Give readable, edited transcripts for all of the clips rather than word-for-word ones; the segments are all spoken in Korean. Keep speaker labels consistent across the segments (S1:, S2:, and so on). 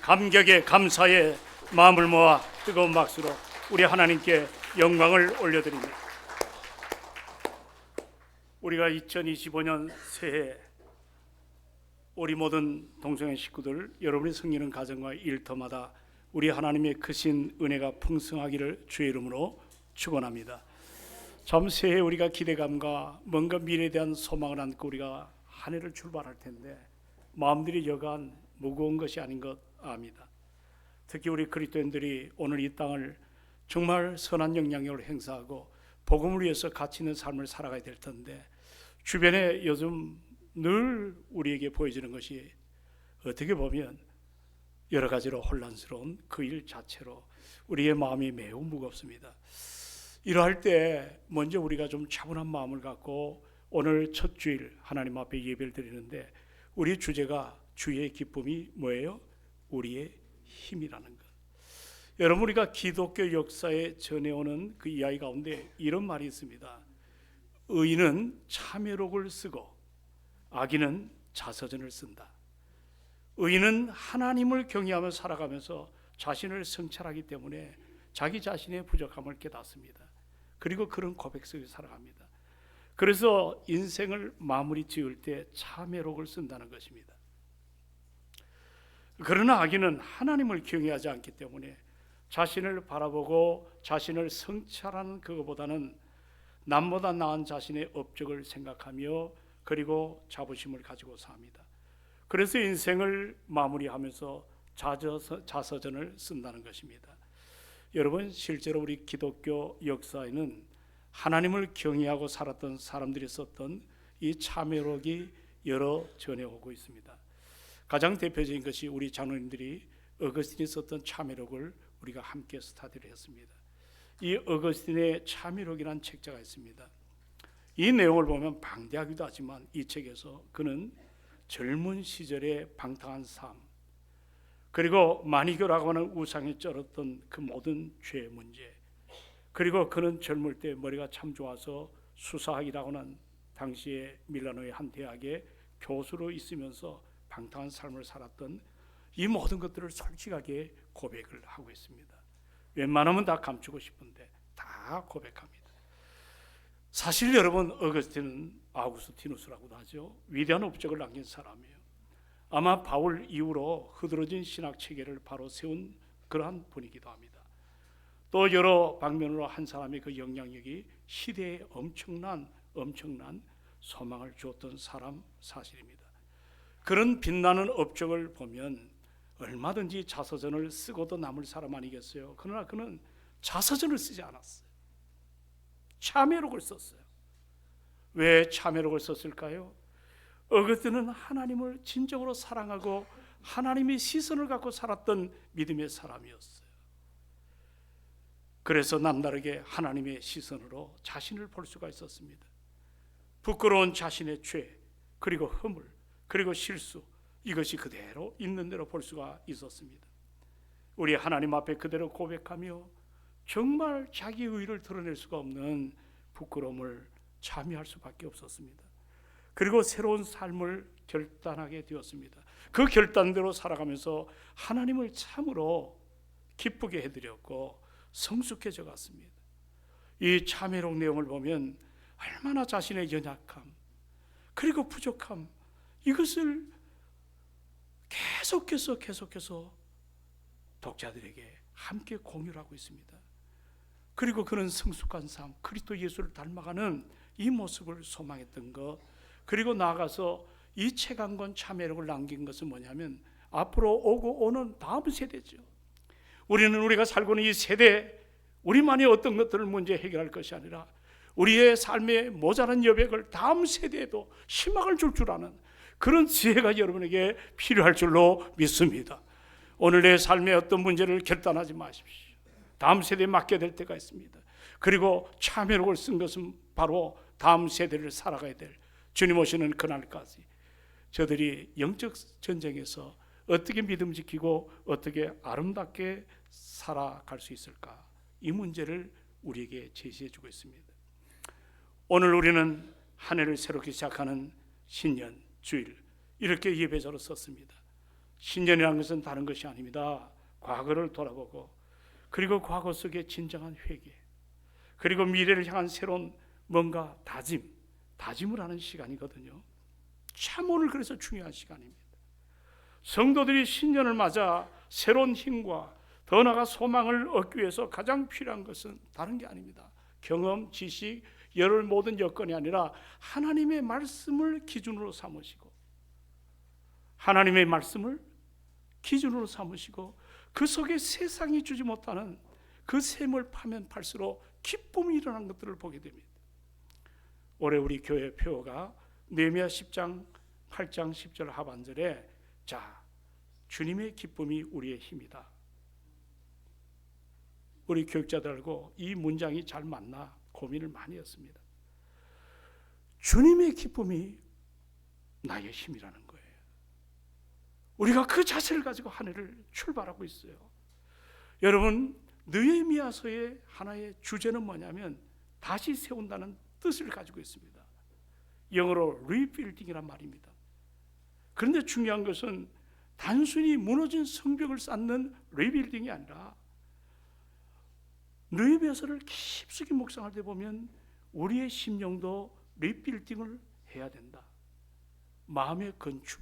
S1: 감격에 감사의 마음을 모아 뜨거운 박수로 우리 하나님께 영광을 올려드립니다. 우리가 2025년 새해 우리 모든 동성애 식구들, 여러분이 섬기는 가정과 일터마다 우리 하나님의 크신 은혜가 풍성하기를 주의 이름으로 축원합니다. 참 새해 우리가 기대감과 뭔가 미래에 대한 소망을 안고 우리가 한 해를 출발할 텐데 마음들이 여간 무거운 것이 아닌 것 압니다. 특히 우리 그리스도인들이 오늘 이 땅을 정말 선한 영향력을 행사하고 복음을 위해서 가치 있는 삶을 살아가야 될 텐데 주변에 요즘 늘 우리에게 보여지는 것이 어떻게 보면 여러 가지로 혼란스러운 그 일 자체로 우리의 마음이 매우 무겁습니다. 이러할 때 먼저 우리가 좀 차분한 마음을 갖고 오늘 첫 주일 하나님 앞에 예배를 드리는데 우리 주제가 주의 기쁨이 뭐예요? 우리의 힘이라는 것. 여러분, 우리가 기독교 역사에 전해오는 그 이야기 가운데 이런 말이 있습니다. 의인은 참회록을 쓰고 악인은 자서전을 쓴다. 의인은 하나님을 경외하며 살아가면서 자신을 성찰하기 때문에 자기 자신의 부족함을 깨닫습니다. 그리고 그런 고백 속에 살아갑니다. 그래서 인생을 마무리 지을 때 참회록을 쓴다는 것입니다. 그러나 악인은 하나님을 경외하지 않기 때문에 자신을 바라보고 자신을 성찰하는 그것보다는 남보다 나은 자신의 업적을 생각하며 그리고 자부심을 가지고 삽니다. 그래서 인생을 마무리하면서 자서전을 쓴다는 것입니다. 여러분, 실제로 우리 기독교 역사에는 하나님을 경외하고 살았던 사람들이 썼던 이 참회록이 여러 전해오고 있습니다. 가장 대표적인 것이 우리 장로님들이 어거스틴이 썼던 참회록을 우리가 함께 스타디를 했습니다. 이 어거스틴의 참회록이라는 책자가 있습니다. 이 내용을 보면 방대하기도 하지만 이 책에서 그는 젊은 시절의 방탕한 삶, 그리고 마니교라고 하는 우상에 쩔었던 그 모든 죄 문제, 그리고 그는 젊을 때 머리가 참 좋아서 수사학이라고 하는 당시에 밀라노의 한 대학의 교수로 있으면서 방탕한 삶을 살았던 이 모든 것들을 솔직하게 고백을 하고 있습니다. 웬만하면 다 감추고 싶은데 다 고백합니다. 사실 여러분, 어거스틴은 아우구스티누스라고도 하죠. 위대한 업적을 남긴 사람이에요. 아마 바울 이후로 흐드러진 신학 체계를 바로 세운 그러한 분이기도 합니다. 또 여러 방면으로 한 사람의 그 영향력이 시대에 엄청난 소망을 주었던 사람 사실입니다. 그런 빛나는 업적을 보면 얼마든지 자서전을 쓰고도 남을 사람 아니겠어요? 그러나 그는 자서전을 쓰지 않았어요. 참회록을 썼어요. 왜 참회록을 썼을까요? 어거스틴은 하나님을 진정으로 사랑하고 하나님의 시선을 갖고 살았던 믿음의 사람이었어요. 그래서 남다르게 하나님의 시선으로 자신을 볼 수가 있었습니다. 부끄러운 자신의 죄, 그리고 허물, 그리고 실수, 이것이 그대로 있는 대로 볼 수가 있었습니다. 우리 하나님 앞에 그대로 고백하며 정말 자기 의의를 드러낼 수가 없는 부끄러움을 참여할 수밖에 없었습니다. 그리고 새로운 삶을 결단하게 되었습니다. 그 결단대로 살아가면서 하나님을 참으로 기쁘게 해드렸고 성숙해져 갔습니다. 이 참회록 내용을 보면 얼마나 자신의 연약함 그리고 부족함, 이것을 계속해서 독자들에게 함께 공유를 하고 있습니다. 그리고 그는 성숙한 삶, 그리스도 예수를 닮아가는 이 모습을 소망했던 것, 그리고 나아가서 이 책 한 권 참회록을 남긴 것은 뭐냐면 앞으로 오고 오는 다음 세대죠. 우리가 살고 있는 이 세대, 우리만이 어떤 것들을 먼저 해결할 것이 아니라 우리의 삶의 모자란 여백을 다음 세대에도 희망을 줄 아는 그런 지혜가 여러분에게 필요할 줄로 믿습니다. 오늘 내 삶의 어떤 문제를 결단하지 마십시오. 다음 세대에 맡게 될 때가 있습니다. 그리고 참회록을 쓴 것은 바로 다음 세대를 살아가야 될, 주님 오시는 그날까지 저들이 영적 전쟁에서 어떻게 믿음 지키고 어떻게 아름답게 살아갈 수 있을까, 이 문제를 우리에게 제시해 주고 있습니다. 오늘 우리는 한 해를 새롭게 시작하는 신년 주일, 이렇게 예배자로 썼습니다. 신년이라는 것은 다른 것이 아닙니다. 과거를 돌아보고, 그리고 과거 속에 진정한 회개, 그리고 미래를 향한 새로운 뭔가 다짐을 하는 시간이거든요. 참 오늘 그래서 중요한 시간입니다. 성도들이 신년을 맞아 새로운 힘과 더 나아가 소망을 얻기 위해서 가장 필요한 것은 다른 게 아닙니다. 경험, 지식, 여러 모든 여건이 아니라 하나님의 말씀을 기준으로 삼으시고, 하나님의 말씀을 기준으로 삼으시고, 그 속에 세상이 주지 못하는 그 샘을 파면 팔수록 기쁨이 일어난 것들을 보게 됩니다. 올해 우리 교회 표어가 느헤미야 10장 8장 10절 하반절에 자, 주님의 기쁨이 우리의 힘이다. 우리 교육자들하고 이 문장이 잘 맞나 고민을 많이 했습니다. 주님의 기쁨이 나의 힘이라는 거예요. 우리가 그 자세를 가지고 한 해를 출발하고 있어요. 여러분, 느헤미야서의 하나의 주제는 뭐냐면 다시 세운다는 뜻을 가지고 있습니다. 영어로 리빌딩이란 말입니다. 그런데 중요한 것은 단순히 무너진 성벽을 쌓는 리빌딩이 아니라, 느헤미야서를 깊숙이 묵상할 때 보면 우리의 심령도 리빌딩을 해야 된다. 마음의 건축,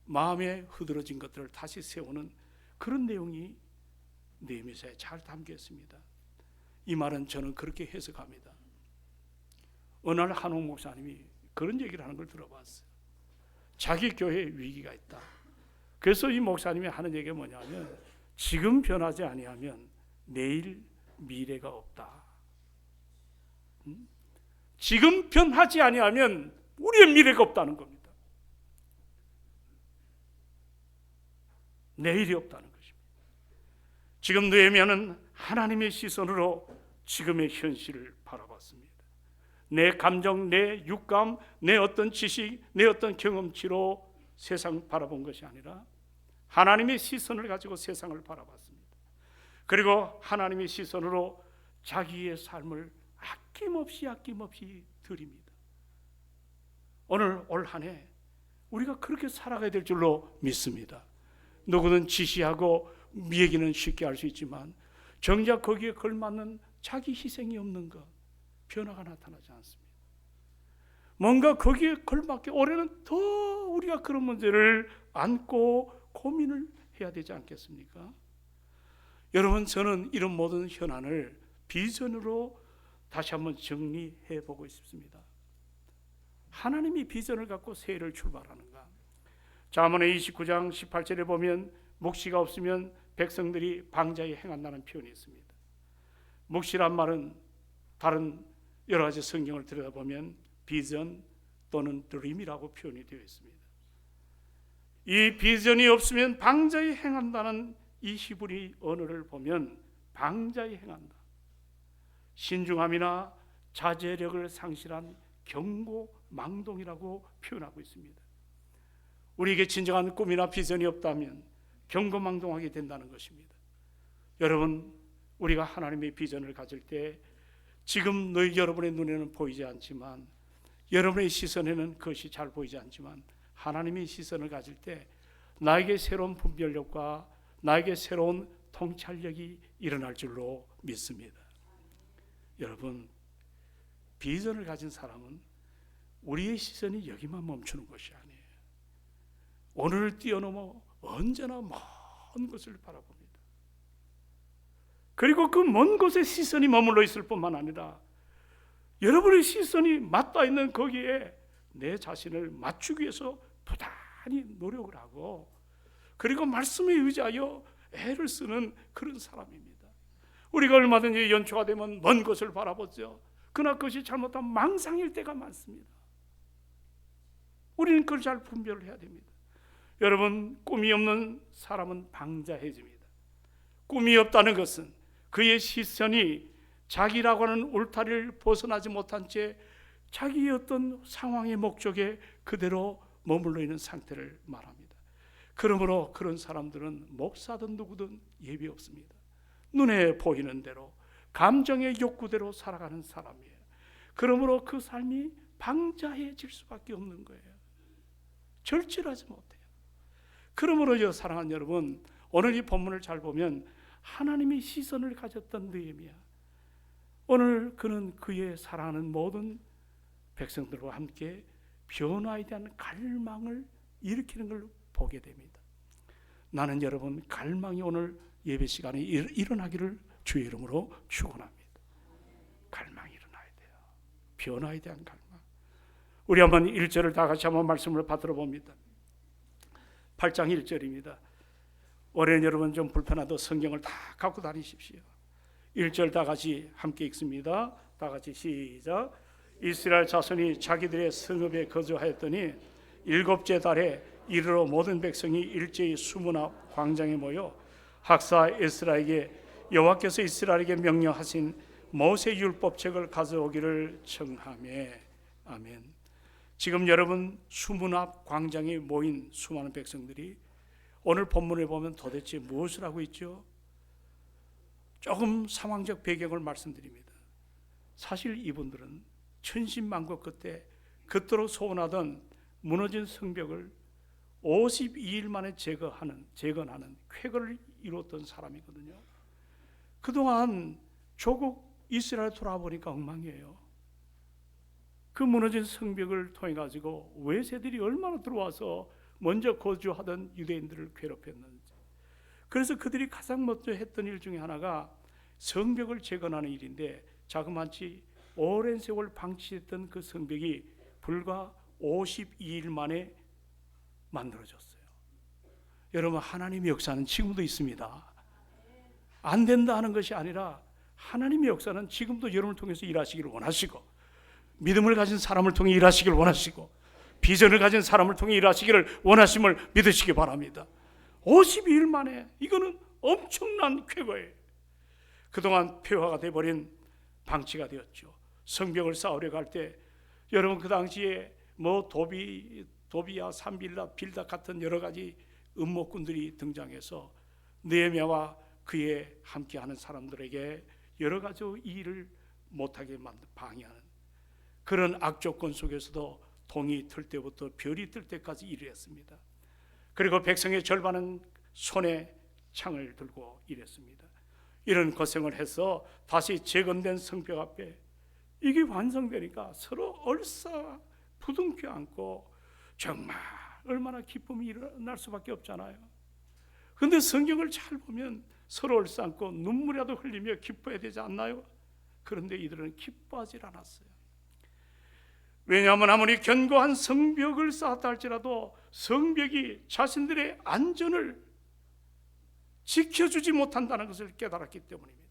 S1: 마음에 흐드러진 것들을 다시 세우는 그런 내용이 느헤미야서에 잘 담겨 있습니다. 이 말은 저는 그렇게 해석합니다. 어느 날 한옥 목사님이 그런 얘기를 하는 걸 들어봤어요. 자기 교회에 위기가 있다. 그래서 이 목사님이 하는 얘기가 뭐냐면, 지금 변하지 아니하면 내일 미래가 없다. 지금 변하지 아니하면 우리의 미래가 없다는 겁니다. 내일이 없다는 것입니다. 지금 느헤미야는 하나님의 시선으로 지금의 현실을 바라봤습니다. 내 감정, 내 육감, 내 어떤 지식, 내 어떤 경험치로 세상 바라본 것이 아니라 하나님의 시선을 가지고 세상을 바라봤습니다. 그리고 하나님의 시선으로 자기의 삶을 아낌없이 드립니다. 오늘 올 한 해 우리가 그렇게 살아가야 될 줄로 믿습니다. 누구든 지시하고 얘기는 쉽게 할 수 있지만 정작 거기에 걸맞는 자기 희생이 없는 것, 변화가 나타나지 않습니다. 뭔가 거기에 걸맞게 올해는 더 우리가 그런 문제를 안고 고민을 해야 되지 않겠습니까? 여러분, 저는 이런 모든 현안을 비전으로 다시 한번 정리해 보고 싶습니다. 하나님이 비전을 갖고 새해를 출발하는가? 잠언의 29장 18절에 보면 묵시가 없으면 백성들이 방자에 행한다는 표현이 있습니다. 묵시란 말은 다른 여러 가지 성경을 들여다보면 비전 또는 드림이라고 표현이 되어 있습니다. 이 비전이 없으면 방자에 행한다는 이 히브리 언어를 보면 방자에 행한다, 신중함이나 자제력을 상실한 경고망동이라고 표현하고 있습니다. 우리에게 진정한 꿈이나 비전이 없다면 경고망동하게 된다는 것입니다. 여러분, 우리가 하나님의 비전을 가질 때 지금 여러분의 눈에는 보이지 않지만, 여러분의 시선에는 그것이 잘 보이지 않지만, 하나님의 시선을 가질 때 나에게 새로운 분별력과 나에게 새로운 통찰력이 일어날 줄로 믿습니다. 여러분, 비전을 가진 사람은 우리의 시선이 여기만 멈추는 것이 아니에요. 오늘을 뛰어넘어 언제나 먼 곳을 바라봅니다. 그리고 그 먼 곳에 시선이 머물러 있을 뿐만 아니라 여러분의 시선이 맞닿아 있는 거기에 내 자신을 맞추기 위해서 부단히 노력을 하고, 그리고 말씀에 의지하여 애를 쓰는 그런 사람입니다. 우리가 얼마든지 연초가 되면 먼 곳을 바라보죠. 그러나 그것이 잘못하면 망상일 때가 많습니다. 우리는 그걸 잘 분별을 해야 됩니다. 여러분, 꿈이 없는 사람은 방자해집니다. 꿈이 없다는 것은 그의 시선이 자기라고 하는 울타리를 벗어나지 못한 채 자기의 어떤 상황의 목적에 그대로 머물러 있는 상태를 말합니다. 그러므로 그런 사람들은 목사든 누구든 예비 없습니다. 눈에 보이는 대로 감정의 욕구대로 살아가는 사람이에요. 그러므로 그 삶이 방자해질 수밖에 없는 거예요. 절제하지 못해요. 그러므로 사랑하는 여러분, 오늘 이 본문을 잘 보면 하나님이 시선을 가졌던 느헤미야, 오늘 그는 그의 사랑하는 모든 백성들과 함께 변화에 대한 갈망을 일으키는 걸 보게 됩니다. 나는 여러분 갈망이 오늘 예배 시간에 일어나기를 주의 이름으로 축원합니다. 갈망이 일어나야 돼요. 변화에 대한 갈망. 우리 한번 1절을 다 같이 한번 말씀을 받들어 봅니다. 8장 1절입니다. 올해는 여러분 좀 불편하도 성경을 다 갖고 다니십시오. 1절 다 같이 함께 읽습니다. 다 같이 시작. 이스라엘 자손이 자기들의 성읍에 거주하였더니 일곱째 달에 이르러 모든 백성이 일제히 수문 앞 광장에 모여 학사 에스라에게 여호와께서 이스라엘에게 명령하신 모세 율법책을 가져오기를 청하며. 아멘. 지금 여러분 수문 앞 광장에 모인 수많은 백성들이 오늘 본문을 보면 도대체 무엇을 하고 있죠? 조금 상황적 배경을 말씀드립니다. 사실 이분들은 천신만고 끝에 그토록 소원하던 무너진 성벽을 52일 만에 재건하는 쾌거를 이루었던 사람이거든요. 그동안 조국 이스라엘 돌아보니까 엉망이에요. 그 무너진 성벽을 통해 가지고 외세들이 얼마나 들어와서 먼저 거주하던 유대인들을 괴롭혔는지. 그래서 그들이 가장 먼저 했던 일 중에 하나가 성벽을 재건하는 일인데, 자그마치 오랜 세월 방치했던 그 성벽이 불과 52일 만에 만들어졌어요. 여러분, 하나님의 역사는 지금도 있습니다. 안 된다 하는 것이 아니라 하나님의 역사는 지금도 여러분을 통해서 일하시기를 원하시고, 믿음을 가진 사람을 통해 일하시기를 원하시고, 비전을 가진 사람을 통해 일하시기를 원하심을 믿으시기 바랍니다. 52일 만에, 이거는 엄청난 쾌거예요. 그동안 폐허가 되어버린 방치가 되었죠. 성벽을 쌓으려 갈 때 여러분 그 당시에 도비야, 산빌라, 빌다 같은 여러 가지 음모꾼들이 등장해서 느헤미야와 그에 함께하는 사람들에게 여러 가지 일을 못하게 방해하는 그런 악조건 속에서도 동이 틀 때부터 별이 뜰 때까지 일을 했습니다. 그리고 백성의 절반은 손에 창을 들고 일했습니다. 이런 고생을 해서 다시 재건된 성벽 앞에 이게 완성되니까 서로 얼싸 부둥켜 안고 정말 얼마나 기쁨이 일어날 수밖에 없잖아요. 그런데 성경을 잘 보면 서로 얼싸 안고 눈물이라도 흘리며 기뻐해야 되지 않나요? 그런데 이들은 기뻐하지 않았어요. 왜냐하면 아무리 견고한 성벽을 쌓았다 할지라도 성벽이 자신들의 안전을 지켜주지 못한다는 것을 깨달았기 때문입니다.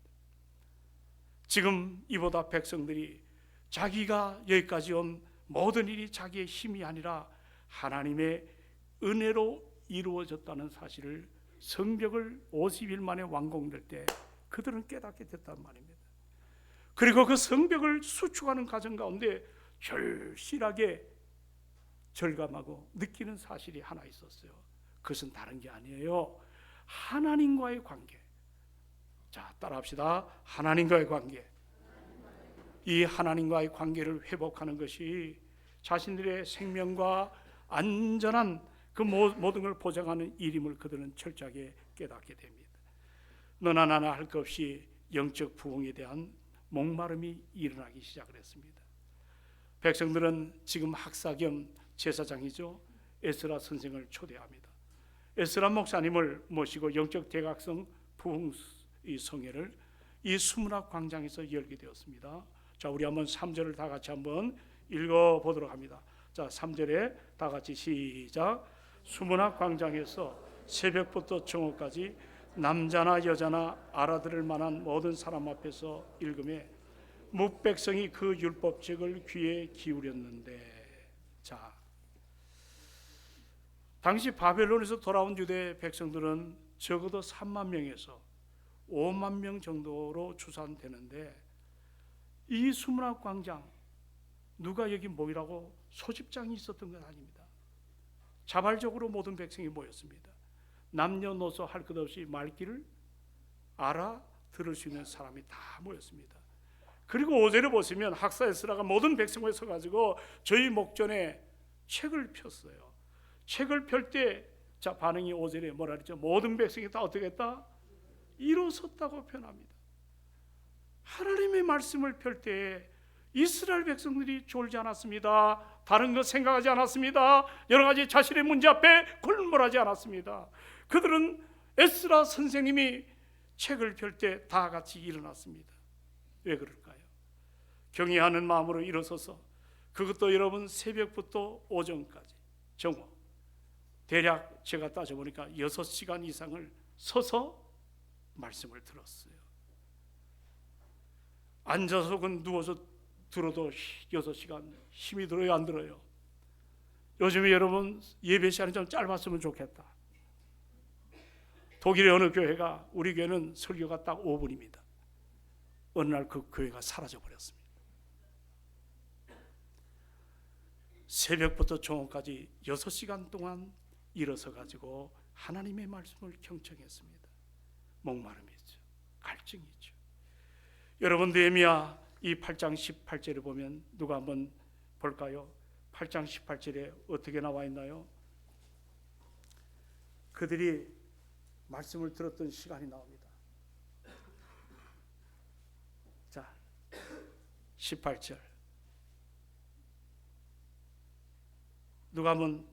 S1: 지금 이보다 백성들이 자기가 여기까지 온 모든 일이 자기의 힘이 아니라 하나님의 은혜로 이루어졌다는 사실을 성벽을 50일 만에 완공될 때 그들은 깨닫게 됐단 말입니다. 그리고 그 성벽을 수축하는 과정 가운데 절실하게 절감하고 느끼는 사실이 하나 있었어요. 그것은 다른 게 아니에요. 하나님과의 관계. 자, 따라합시다. 하나님과의 관계. 이 하나님과의 관계를 회복하는 것이 자신들의 생명과 안전한 그 모든 걸 보장하는 일임을 그들은 철저하게 깨닫게 됩니다. 너나 나나 할 것 없이 영적 부흥에 대한 목마름이 일어나기 시작을 했습니다. 백성들은 지금 학사 겸 제사장이죠. 에스라 선생을 초대합니다. 에스라 목사님을 모시고 영적 대각성 부흥 이 성회를 이 수문학 광장에서 열게 되었습니다. 자, 우리 한번 3절을 다 같이 한번 읽어보도록 합니다. 자, 3절에 다 같이 시작. 수문학 광장에서 새벽부터 정오까지 남자나 여자나 알아들을 만한 모든 사람 앞에서 읽음에 뭇백성이 그 율법책을 귀에 기울였는데. 자, 당시 바벨론에서 돌아온 유대 백성들은 적어도 3만 명에서 5만 명 정도로 추산되는데, 이 수문학 광장 누가 여기 모이라고 소집장이 있었던 건 아닙니다. 자발적으로 모든 백성이 모였습니다. 남녀노소 할 것 없이 말귀를 알아들을 수 있는 사람이 다 모였습니다. 그리고 5절에 보시면 학사 에스라가 모든 백성을 서가지고 저희 목전에 책을 폈어요. 책을 펼 때 자 반응이 5절에 뭐라 그랬죠? 모든 백성이 다 어떻게 했다? 일어섰다고 표현합니다. 하나님의 말씀을 펼 때 이스라엘 백성들이 졸지 않았습니다. 다른 것 생각하지 않았습니다. 여러 가지 자신의 문제 앞에 골몰하지 않았습니다. 그들은 에스라 선생님이 책을 펼 때 다 같이 일어났습니다. 왜 그럴까요? 경외하는 마음으로 일어서서, 그것도 여러분 새벽부터 오전까지 정오, 대략 제가 따져보니까 6시간 이상을 서서 말씀을 들었어요. 앉아서 혹은 누워서 들어도 6시간 힘이 들어요, 안 들어요? 요즘에 여러분 예배 시간이 좀 짧았으면 좋겠다. 독일의 어느 교회가, 우리 교회는 설교가 딱 5분입니다. 어느 날 그 교회가 사라져 버렸습니다. 새벽부터 정오까지 6시간 동안 일어서 가지고 하나님의 말씀을 경청했습니다. 목마름이죠, 갈증이죠. 여러분 느헤미야 이 8장 18절에 보면 누가 한번 볼까요? 8장 18절에 어떻게 나와 있나요? 그들이 말씀을 들었던 시간이 나옵니다. 자, 18절 누가 한번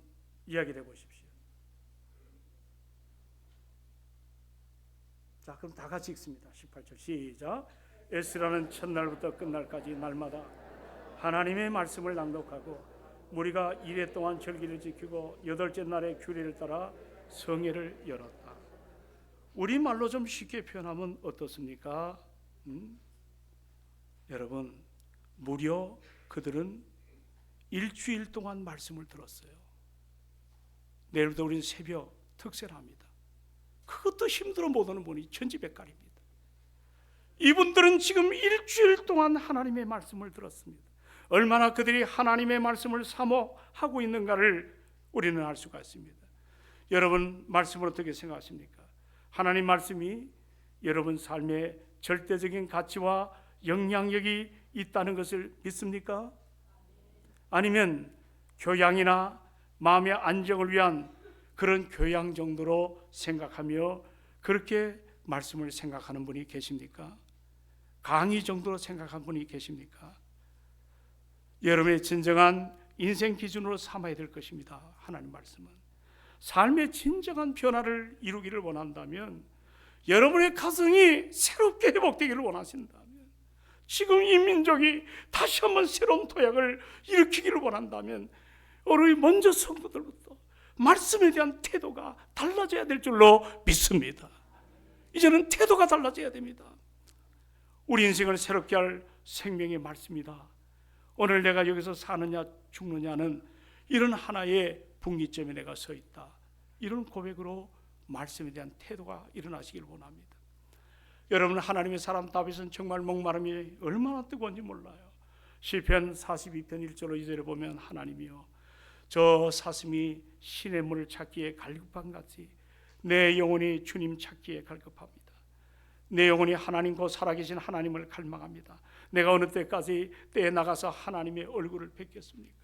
S1: 이야기를 해보십시오. 자, 그럼 다 같이 읽습니다. 18절 시작. 에스라는 첫날부터 끝날까지 날마다 하나님의 말씀을 낭독하고 무리가 이레 동안 절기를 지키고 8째 날의 규례를 따라 성회를 열었다. 우리말로 좀 쉽게 표현하면 어떻습니까? 여러분, 무려 그들은 일주일 동안 말씀을 들었어요. 내일부터 우리는 새벽 특세를 합니다. 그것도 힘들어 못 오는 분이 천지백갈입니다. 이분들은 지금 일주일 동안 하나님의 말씀을 들었습니다. 얼마나 그들이 하나님의 말씀을 사모하고 있는가를 우리는 알 수가 있습니다. 여러분 말씀을 어떻게 생각하십니까? 하나님 말씀이 여러분 삶의 절대적인 가치와 영향력이 있다는 것을 믿습니까? 아니면 교양이나 마음의 안정을 위한 그런 교양 정도로 생각하며 그렇게 말씀을 생각하는 분이 계십니까? 강의 정도로 생각하는 분이 계십니까? 여러분의 진정한 인생 기준으로 삼아야 될 것입니다. 하나님 말씀은 삶의 진정한 변화를 이루기를 원한다면, 여러분의 가정이 새롭게 회복되기를 원하신다면, 지금 이 민족이 다시 한번 새로운 도약을 일으키기를 원한다면, 우리 먼저 성도들부터 말씀에 대한 태도가 달라져야 될 줄로 믿습니다. 이제는 태도가 달라져야 됩니다. 우리 인생을 새롭게 할 생명의 말씀이다. 오늘 내가 여기서 사느냐 죽느냐는 이런 하나의 분기점에 내가 서 있다. 이런 고백으로 말씀에 대한 태도가 일어나시길 원합니다. 여러분, 하나님의 사람 다윗은 정말 목마름이 얼마나 뜨거운지 몰라요. 시편 42편 1절로 2절에 보면 하나님이여 저 사슴이 신의 물을 찾기에 갈급한 같이 내 영혼이 주님 찾기에 갈급합니다. 내 영혼이 하나님 곧 살아계신 하나님을 갈망합니다. 내가 어느 때까지 떼에 나가서 하나님의 얼굴을 뵙겠습니까?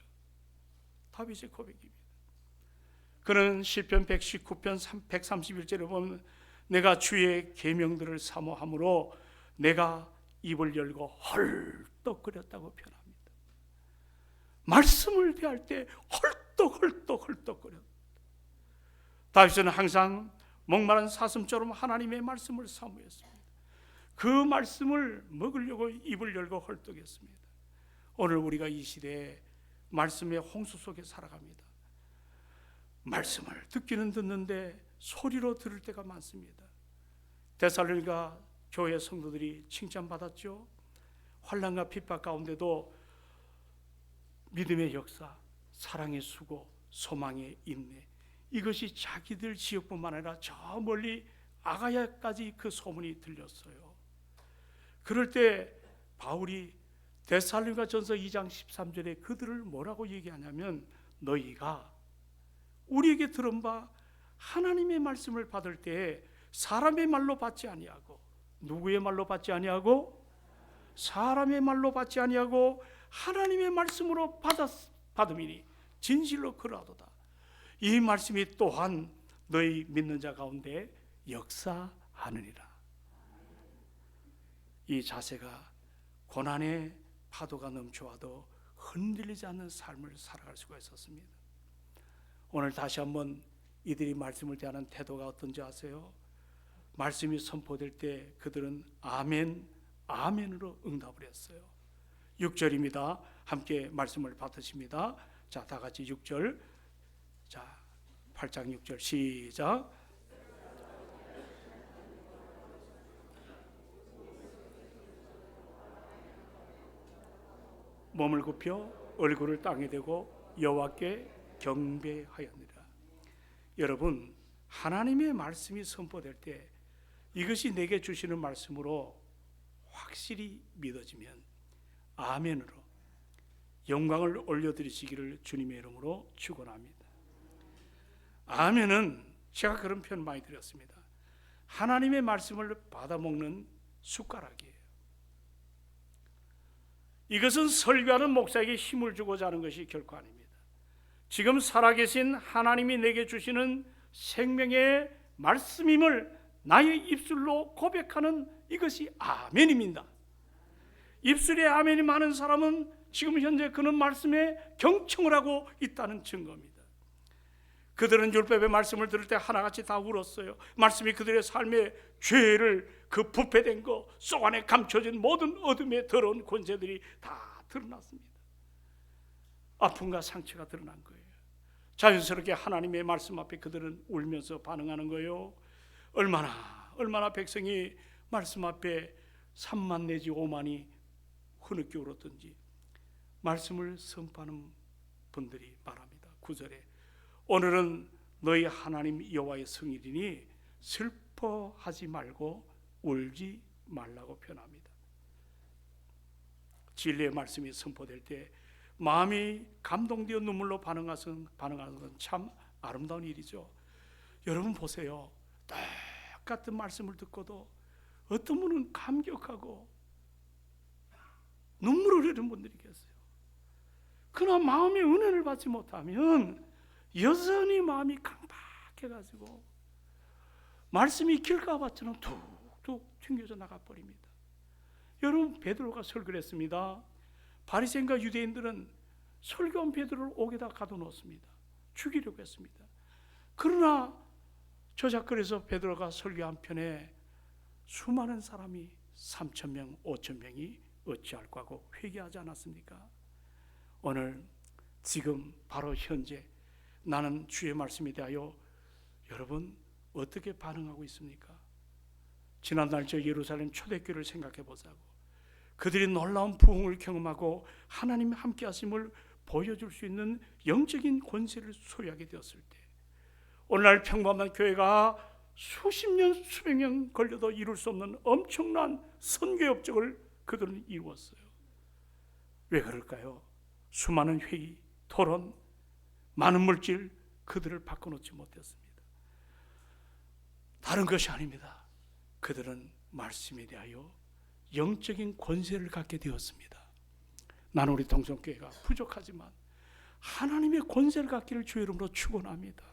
S1: 다윗의 고백입니다. 그는 시편 119편 131절에 보면 내가 주의 계명들을 사모함으로 내가 입을 열고 헐떡거렸다고 표현합니다. 말씀을 대할 때 헐떡거렸다. 다윗은 항상 목마른 사슴처럼 하나님의 말씀을 사모했습니다. 그 말씀을 먹으려고 입을 열고 헐떡했습니다. 오늘 우리가 이 시대에 말씀의 홍수 속에 살아갑니다. 말씀을 듣기는 듣는데 소리로 들을 때가 많습니다. 데살로니가 교회 성도들이 칭찬받았죠. 환난과 핍박 가운데도 믿음의 역사, 사랑의 수고, 소망의 인내, 이것이 자기들 지역뿐만 아니라 저 멀리 아가야까지 그 소문이 들렸어요. 그럴 때 바울이 데살로니가 전서 2장 13절에 그들을 뭐라고 얘기하냐면 너희가 우리에게 들은 바 하나님의 말씀을 받을 때 사람의 말로 받지 아니하고 누구의 말로 받지 아니하고 사람의 말로 받지 아니하고 하나님의 말씀으로 받음이니 진실로 그러하도다. 이 말씀이 또한 너희 믿는 자 가운데 역사하느니라. 이 자세가 고난의 파도가 넘쳐와도 흔들리지 않는 삶을 살아갈 수가 있었습니다. 오늘 다시 한번 이들이 말씀을 대하는 태도가 어떤지 아세요? 말씀이 선포될 때 그들은 아멘, 아멘으로 응답을 했어요. 6절입니다. 함께 말씀을 받으십니다. 자, 다 같이 6절. 자, 8장 6절 시작. 몸을 굽혀 얼굴을 땅에 대고 여호와께 경배하였느니라. 여러분, 하나님의 말씀이 선포될 때 이것이 내게 주시는 말씀으로 확실히 믿어지면 아멘으로 영광을 올려드리시기를 주님의 이름으로 축원합니다. 아멘은 제가 그런 표현 많이 드렸습니다. 하나님의 말씀을 받아먹는 숟가락이에요. 이것은 설교하는 목사에게 힘을 주고자 하는 것이 결코 아닙니다. 지금 살아계신 하나님이 내게 주시는 생명의 말씀임을 나의 입술로 고백하는 이것이 아멘입니다. 입술에 아멘이 많은 사람은 지금 현재 그는 말씀에 경청을 하고 있다는 증거입니다. 그들은 율법의 말씀을 들을 때 하나같이 다 울었어요. 말씀이 그들의 삶의 죄를, 그 부패된 거, 속 안에 감춰진 모든 어둠의 더러운 권세들이 다 드러났습니다. 아픔과 상처가 드러난 거예요. 자연스럽게 하나님의 말씀 앞에 그들은 울면서 반응하는 거예요. 얼마나 백성이 말씀 앞에 3만 내지 5만이 흐느껴 울었던지 말씀을 선포하는 분들이 말합니다. 9절에 오늘은 너희 하나님 여호와의 성일이니 슬퍼하지 말고 울지 말라고 표현합니다. 진리의 말씀이 선포될 때 마음이 감동되어 눈물로 반응하는 건 참 아름다운 일이죠. 여러분 보세요. 똑같은 말씀을 듣고도 어떤 분은 감격하고 눈물을 흘리는 분들이 계세요. 그러나 마음의 은혜를 받지 못하면 여전히 마음이 강박해가지고 말씀이 길가밭처럼 툭툭 튕겨져 나가버립니다. 여러분, 베드로가 설교를 했습니다. 바리새인과 유대인들은 설교한 베드로를 옥에다 가둬놓습니다. 죽이려고 했습니다. 그러나 저작거리에서 베드로가 설교한 편에 수많은 사람이 3,000명, 5,000명이 어찌할까 하고 회개하지 않았습니까? 오늘 지금 바로 현재 나는 주의 말씀에 대하여 여러분 어떻게 반응하고 있습니까? 지난날 저 예루살렘 초대교회를 생각해 보자고. 그들이 놀라운 부흥을 경험하고 하나님의 함께 하심을 보여줄 수 있는 영적인 권세를 소유하게 되었을 때 오늘날 평범한 교회가 수십 년, 수백 년 걸려도 이룰 수 없는 엄청난 선교의 업적을 그들은 이루었어요. 왜 그럴까요? 수많은 회의, 토론, 많은 물질 그들을 바꿔놓지 못했습니다. 다른 것이 아닙니다. 그들은 말씀에 대하여 영적인 권세를 갖게 되었습니다. 나는 우리 동성교회가 부족하지만 하나님의 권세를 갖기를 주의 이름으로 축원합니다.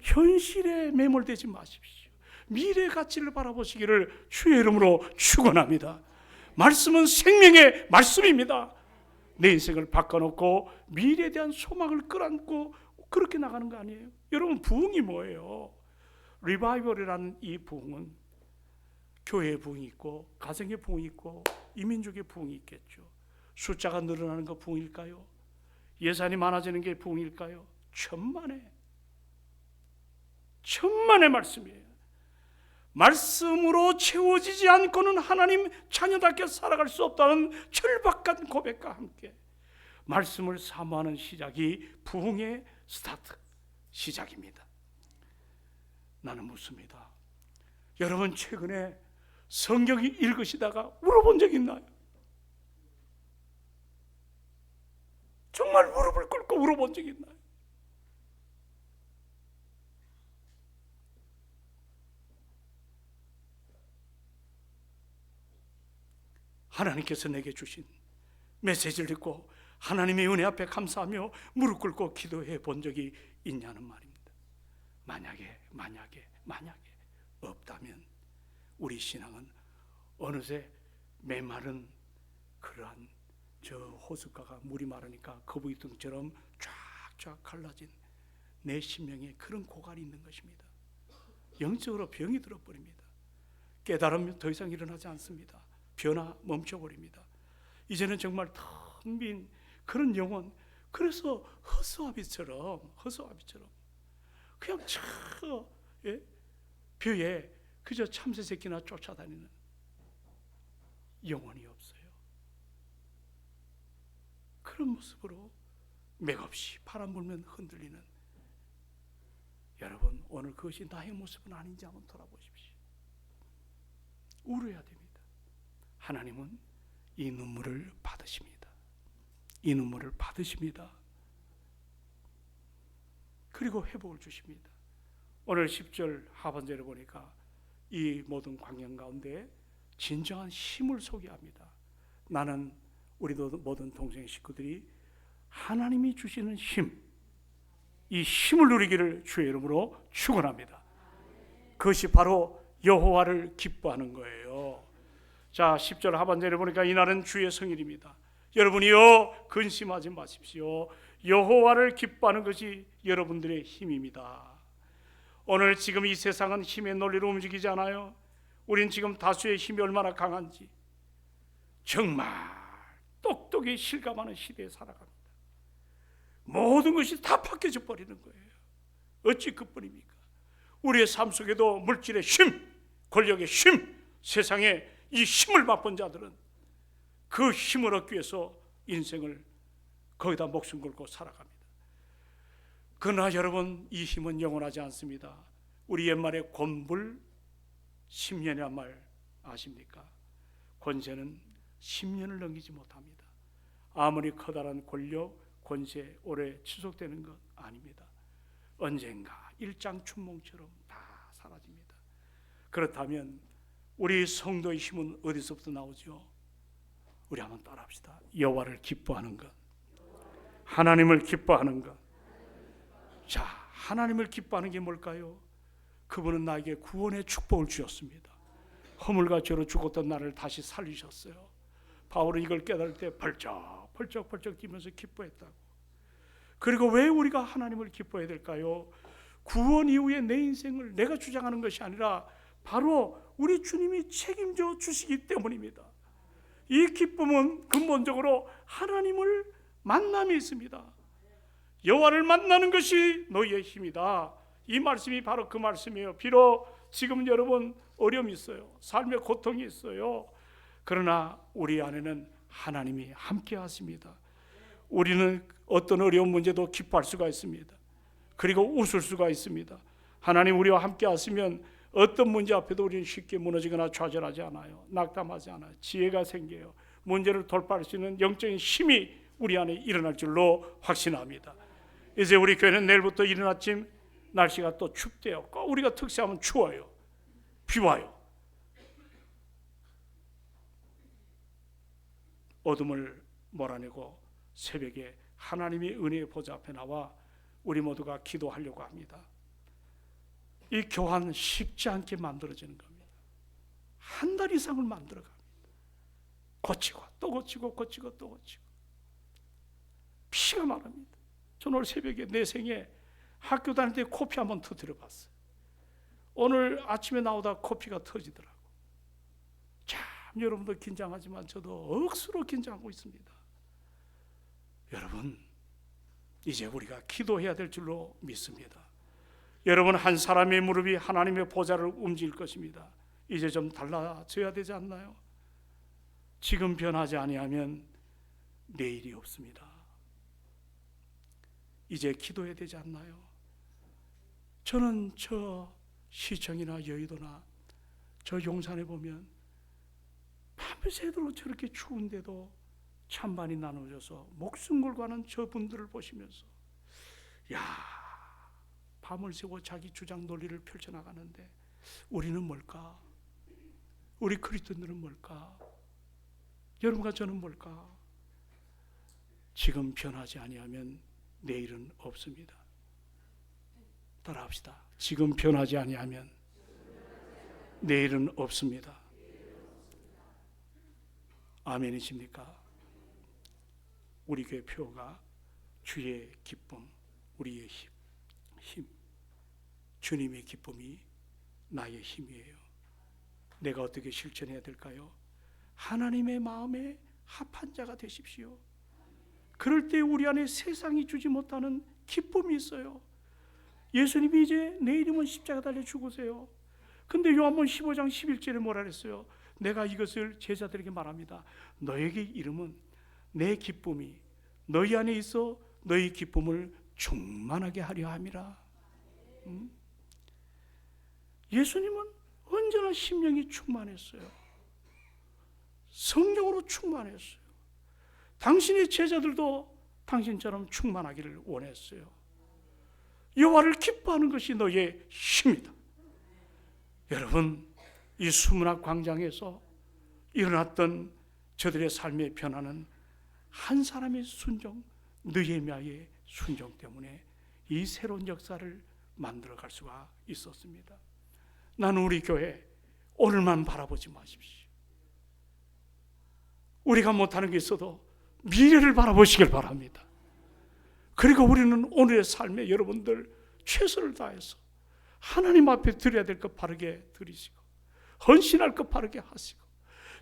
S1: 현실에 매몰되지 마십시오. 미래의 가치를 바라보시기를 주의 이름으로 축원합니다. 말씀은 생명의 말씀입니다. 내 인생을 바꿔놓고 미래에 대한 소망을 끌어안고 그렇게 나가는 거 아니에요? 여러분, 부흥이 뭐예요? 리바이벌이라는 이 부흥은 교회의 부흥이 있고 가정의 부흥이 있고 이민족의 부흥이 있겠죠. 숫자가 늘어나는 거 부흥일까요? 예산이 많아지는 게 부흥일까요? 천만의 말씀이에요. 말씀으로 채워지지 않고는 하나님 자녀답게 살아갈 수 없다는 절박한 고백과 함께 말씀을 사모하는 시작이 부흥의 스타트, 시작입니다. 나는 묻습니다. 여러분, 최근에 성경 읽으시다가 울어본 적 있나요? 정말 무릎을 꿇고 울어본 적 있나요? 하나님께서 내게 주신 메시지를 듣고 하나님의 은혜 앞에 감사하며 무릎 꿇고 기도해 본 적이 있냐는 말입니다. 만약에 없다면 우리 신앙은 어느새 메마른 그러한 저 호숫가가 물이 마르니까 거북이 등처럼 쫙쫙 갈라진 내 심령에 그런 고갈이 있는 것입니다. 영적으로 병이 들어버립니다. 깨달으면 더 이상 일어나지 않습니다. 변화 멈춰버립니다. 이제는 정말 텅 빈 그런 영혼, 그래서 허수아비처럼 그냥 저 벼에 그저 참새 새끼나 쫓아다니는 영혼이 없어요. 그런 모습으로 맥없이 바람 불면 흔들리는 여러분, 오늘 그것이 나의 모습은 아닌지 한번 돌아보십시오. 울어야 됩니다. 하나님은 이 눈물을 받으십니다. 이 눈물을 받으십니다. 그리고 회복을 주십니다. 오늘 10절 하반절에 보니까 이 모든 광경 가운데 진정한 힘을 소개합니다. 나는 우리 모든 동생 식구들이 하나님이 주시는 힘, 이 힘을 누리기를 주의 이름으로 축원합니다. 그것이 바로 여호와를 기뻐하는 거예요. 자, 10절 하반절에 보니까 이날은 주의 성일입니다. 여러분이요 근심하지 마십시오. 여호와를 기뻐하는 것이 여러분들의 힘입니다. 오늘 지금 이 세상은 힘의 논리로 움직이지 않아요. 우린 지금 다수의 힘이 얼마나 강한지 정말 똑똑히 실감하는 시대에 살아갑니다. 모든 것이 다 바뀌어져 버리는 거예요. 어찌 그뿐입니까? 우리의 삶 속에도 물질의 힘, 권력의 힘, 세상에 이 힘을 맛본 자들은 그 힘을 얻기 위해서 인생을 거기다 목숨 걸고 살아갑니다. 그러나 여러분, 이 힘은 영원하지 않습니다. 우리 옛말에 권불 10년이란 말 아십니까? 권세는 10년을 넘기지 못합니다. 아무리 커다란 권력, 권세 오래 지속되는 것 아닙니다. 언젠가 일장춘몽처럼 다 사라집니다. 그렇다면 우리 성도의 힘은 어디서부터 나오죠? 우리 한번 따라합시다. 여호와를 기뻐하는 것, 하나님을 기뻐하는 것. 자, 하나님을 기뻐하는 게 뭘까요? 그분은 나에게 구원의 축복을 주셨습니다. 허물과 죄로 죽었던 나를 다시 살리셨어요. 바울은 이걸 깨달을 때 펄쩍 뛰면서 기뻐했다고. 그리고 왜 우리가 하나님을 기뻐해야 될까요? 구원 이후에 내 인생을 내가 주장하는 것이 아니라 바로 우리 주님이 책임져 주시기 때문입니다. 이 기쁨은 근본적으로 하나님을 만남이 있습니다. 여호와를 만나는 것이 너희의 힘이다. 이 말씀이 바로 그 말씀이에요. 비록 지금 여러분 어려움이 있어요. 삶의 고통이 있어요. 그러나 우리 안에는 하나님이 함께 하십니다. 우리는 어떤 어려운 문제도 기뻐할 수가 있습니다. 그리고 웃을 수가 있습니다. 하나님 우리와 함께 하시면 어떤 문제 앞에도 우리는 쉽게 무너지거나 좌절하지 않아요. 낙담하지 않아요. 지혜가 생겨요. 문제를 돌파할 수 있는 영적인 힘이 우리 안에 일어날 줄로 확신합니다. 이제 우리 교회는 내일부터 이른 아침 날씨가 또 춥대요. 꼭 우리가 특세하면 추워요. 비 와요. 어둠을 몰아내고 새벽에 하나님의 은혜의 보좌 앞에 나와 우리 모두가 기도하려고 합니다. 이 교환 쉽지 않게 만들어지는 겁니다. 한 달 이상을 만들어 갑니다. 고치고 또 고치고 또 고치고 피가 마릅니다. 저는 오늘 새벽에 내 생에 학교 다닐 때 코피 한번 터뜨려 봤어요. 오늘 아침에 나오다 코피가 터지더라고. 참 여러분도 긴장하지만 저도 억수로 긴장하고 있습니다. 여러분, 이제 우리가 기도해야 될 줄로 믿습니다. 여러분, 한 사람의 무릎이 하나님의 보좌를 움직일 것입니다. 이제 좀 달라져야 되지 않나요? 지금 변하지 아니하면 내일이 없습니다. 이제 기도해야 되지 않나요? 저는 저 시청이나 여의도나 저 용산에 보면 밤새도록 저렇게 추운데도 찬반이 나눠져서 목숨 걸고 하는 저분들을 보시면서 야, 밤을 새고 자기 주장 논리를 펼쳐나가는데 우리는 뭘까? 우리 그리스도인들은 뭘까? 여러분과 저는 뭘까? 지금 변하지 아니하면 내일은 없습니다. 따라합시다. 지금 변하지 아니하면 내일은 없습니다. 아멘이십니까? 우리 교회 표가 주의 기쁨, 우리의 힘, 주님의 기쁨이 나의 힘이에요. 내가 어떻게 실천해야 될까요? 하나님의 마음에 합한 자가 되십시오. 그럴 때 우리 안에 세상이 주지 못하는 기쁨이 있어요. 예수님이 이제 내일이면 십자가 달려 죽으세요. 근데 요한복음 15장 11절에 뭐라 그랬어요? 내가 이것을 제자들에게 말합니다. 너에게 이름은 내 기쁨이 너희 안에 있어 너희 기쁨을 충만하게 하려 함이라. 예수님은 언제나 심령이 충만했어요. 성령으로 충만했어요. 당신의 제자들도 당신처럼 충만하기를 원했어요. 여호와를 기뻐하는 것이 너의 힘이다. 여러분, 이 수문학 광장에서 일어났던 저들의 삶의 변화는 한 사람의 순종, 느헤미야의 순종 때문에 이 새로운 역사를 만들어갈 수가 있었습니다. 나는 우리 교회 오늘만 바라보지 마십시오. 우리가 못하는 게 있어도 미래를 바라보시길 바랍니다. 그리고 우리는 오늘의 삶에 여러분들 최선을 다해서 하나님 앞에 드려야 될 것 바르게 드리시고 헌신할 것 바르게 하시고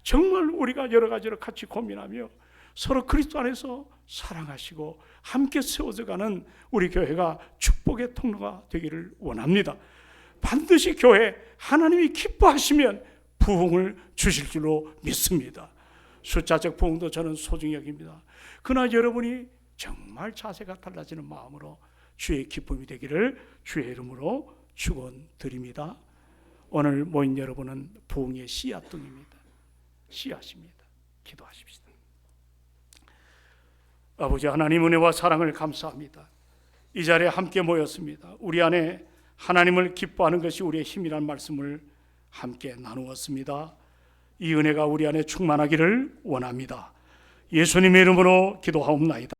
S1: 정말 우리가 여러 가지로 같이 고민하며 서로 그리스도 안에서 사랑하시고 함께 세워져가는 우리 교회가 축복의 통로가 되기를 원합니다. 반드시 교회 하나님이 기뻐하시면 부흥을 주실 줄로 믿습니다. 숫자적 부흥도 저는 소중히 여깁니다. 그러나 여러분이 정말 자세가 달라지는 마음으로 주의 기쁨이 되기를 주의 이름으로 축원드립니다. 오늘 모인 여러분은 부흥의 씨앗둥입니다. 씨앗입니다. 기도하십시다. 아버지 하나님, 은혜와 사랑을 감사합니다. 이 자리에 함께 모였습니다. 우리 안에 하나님을 기뻐하는 것이 우리의 힘이라는 말씀을 함께 나누었습니다. 이 은혜가 우리 안에 충만하기를 원합니다. 예수님의 이름으로 기도하옵나이다.